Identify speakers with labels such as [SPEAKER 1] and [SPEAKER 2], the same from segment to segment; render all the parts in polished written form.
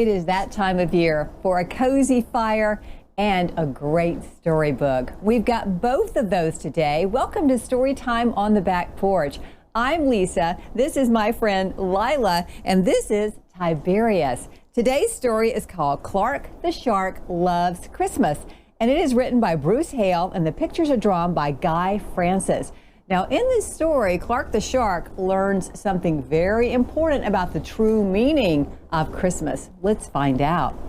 [SPEAKER 1] It is that time of year for a cozy fire and a great storybook. We've got both of those today. Welcome to Storytime on the Back Porch. I'm Lisa. This is my friend Lila, and this is Tiberius. Today's story is called Clark the Shark Loves Christmas, and it is written by Bruce Hale, and the pictures are drawn by Guy Francis. Now, in this story, Clark the Shark learns something very important about the true meaning of Christmas. Let's find out.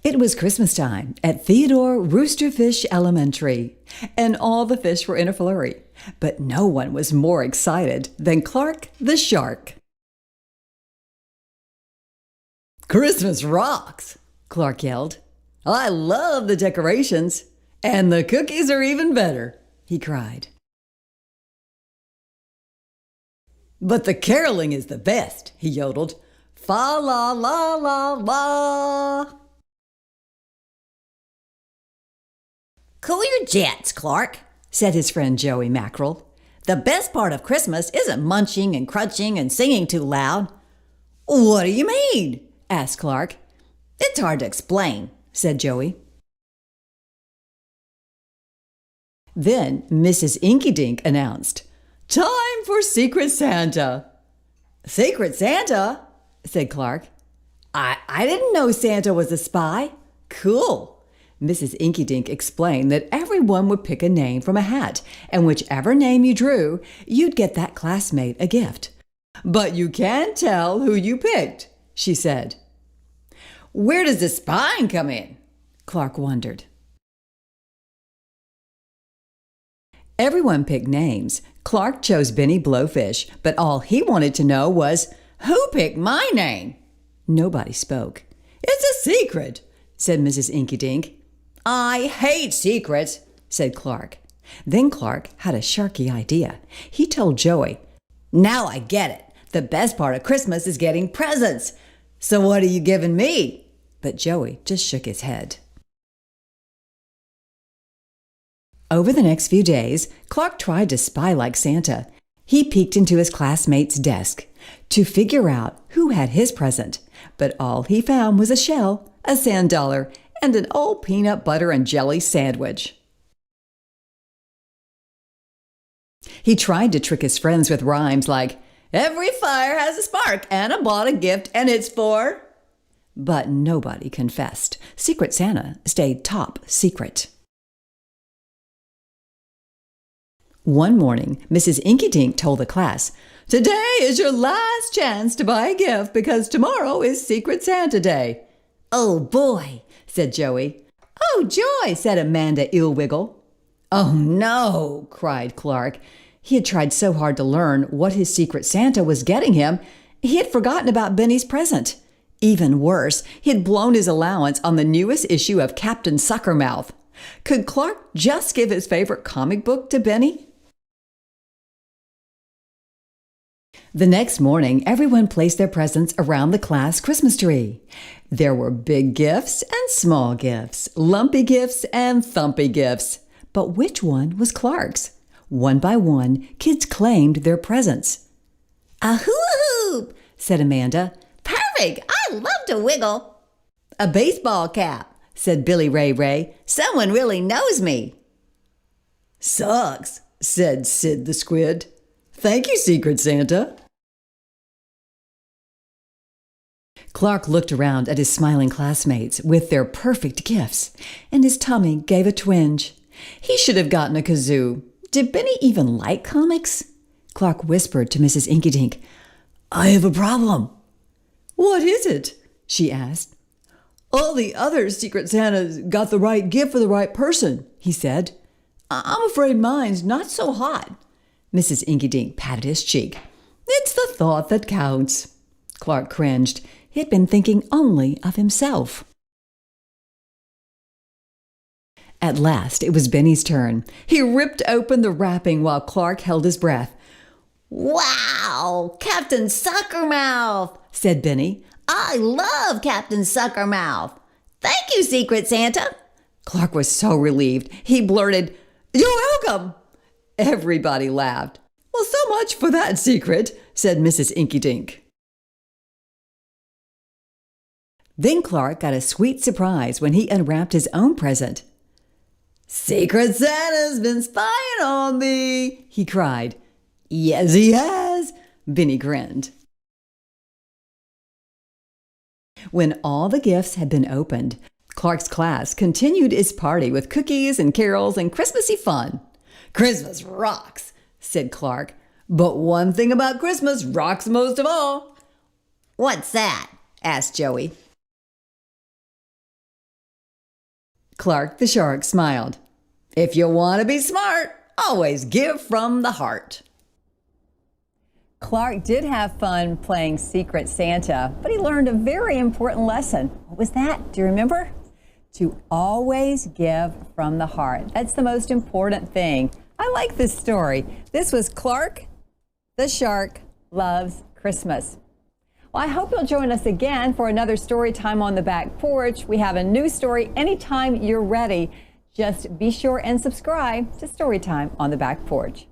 [SPEAKER 2] It was Christmas time at Theodore Roosterfish Elementary, and all the fish were in a flurry. But no one was more excited than Clark the Shark. "Christmas rocks!" Clark yelled. "I love the decorations, and the cookies are even better," he cried. "But the caroling is the best," he yodeled. "Fa la la la la."
[SPEAKER 3] "Cool your jets, Clark," said his friend Joey Mackerel. "The best part of Christmas isn't munching and crunching and singing too loud." "What do you mean?" asked Clark. "It's hard to explain," said Joey.
[SPEAKER 2] Then Mrs. Inkydink announced, "Time for Secret Santa." "Secret Santa?" said Clark. I didn't know Santa was a spy." "Cool." Mrs. Inkydink explained that everyone would pick a name from a hat, and whichever name you drew, you'd get that classmate a gift. "But you can't tell who you picked," she said. "Where does the spying come in?" Clark wondered. Everyone picked names. Clark chose Benny Blowfish, but all he wanted to know was, "Who picked my name?" Nobody spoke. "It's a secret," said Mrs. Inkydink. "I hate secrets," said Clark. Then Clark had a sharky idea. He told Joey, "Now I get it. The best part of Christmas is getting presents. So what are you giving me?" But Joey just shook his head. Over the next few days, Clark tried to spy like Santa. He peeked into his classmate's desk to figure out who had his present, but all he found was a shell, a sand dollar, and an old peanut butter and jelly sandwich. He tried to trick his friends with rhymes like, "Every fire has a spark, and I bought a gift, and it's for..." But nobody confessed. Secret Santa stayed top secret. One morning, Mrs. Inkydink told the class, "Today is your last chance to buy a gift because tomorrow is Secret Santa Day."
[SPEAKER 3] "Oh, boy," said Joey.
[SPEAKER 2] "Oh, joy," said Amanda Eelwiggle.
[SPEAKER 3] "Oh, no," cried Clark.
[SPEAKER 2] He had tried so hard to learn what his Secret Santa was getting him, he had forgotten about Benny's present. Even worse, he had blown his allowance on the newest issue of Captain Suckermouth. Could Clark just give his favorite comic book to Benny? The next morning, everyone placed their presents around the class Christmas tree. There were big gifts and small gifts, lumpy gifts and thumpy gifts. But which one was Clark's? One by one, kids claimed their presents.
[SPEAKER 3] "A hula hoop," said Amanda. "Perfect. I love to wiggle." "A baseball cap," said Billy Ray Ray. "Someone really knows me."
[SPEAKER 2] "Sucks," said Sid the Squid. "Thank you, Secret Santa." Clark looked around at his smiling classmates with their perfect gifts, and his tummy gave a twinge. He should have gotten a kazoo. Did Benny even like comics? Clark whispered to Mrs. Inkydink, "I have a problem." "What is it?" she asked. "All the other Secret Santas got the right gift for the right person," he said. "I'm afraid mine's not so hot." Mrs. Inkydink patted his cheek. "It's the thought that counts." Clark cringed. He had been thinking only of himself. At last, it was Benny's turn. He ripped open the wrapping while Clark held his breath.
[SPEAKER 3] "Wow, Captain Suckermouth," said Benny. "I love Captain Suckermouth. Thank you, Secret Santa."
[SPEAKER 2] Clark was so relieved. He blurted, "You're welcome." Everybody laughed. "Well, so much for that secret," said Mrs. Inkydink. Then Clark got a sweet surprise when he unwrapped his own present. "Secret Santa's been spying on me," he cried. "Yes, he has," Benny grinned. When all the gifts had been opened, Clark's class continued its party with cookies and carols and Christmassy fun. "Christmas rocks," said Clark. "But one thing about Christmas rocks most of all."
[SPEAKER 3] What's that? Asked Joey.
[SPEAKER 2] Clark the shark smiled. "If you want to be smart, always give from the heart."
[SPEAKER 1] Clark did have fun playing Secret Santa, but he learned a very important lesson. What was that? Do you remember? To always give from the heart. That's the most important thing. I like this story. This was Clark the Shark Loves Christmas. Well, I hope you'll join us again for another story time on the back porch. We have a new story anytime you're ready. Just be sure and subscribe to Storytime on the Back Porch.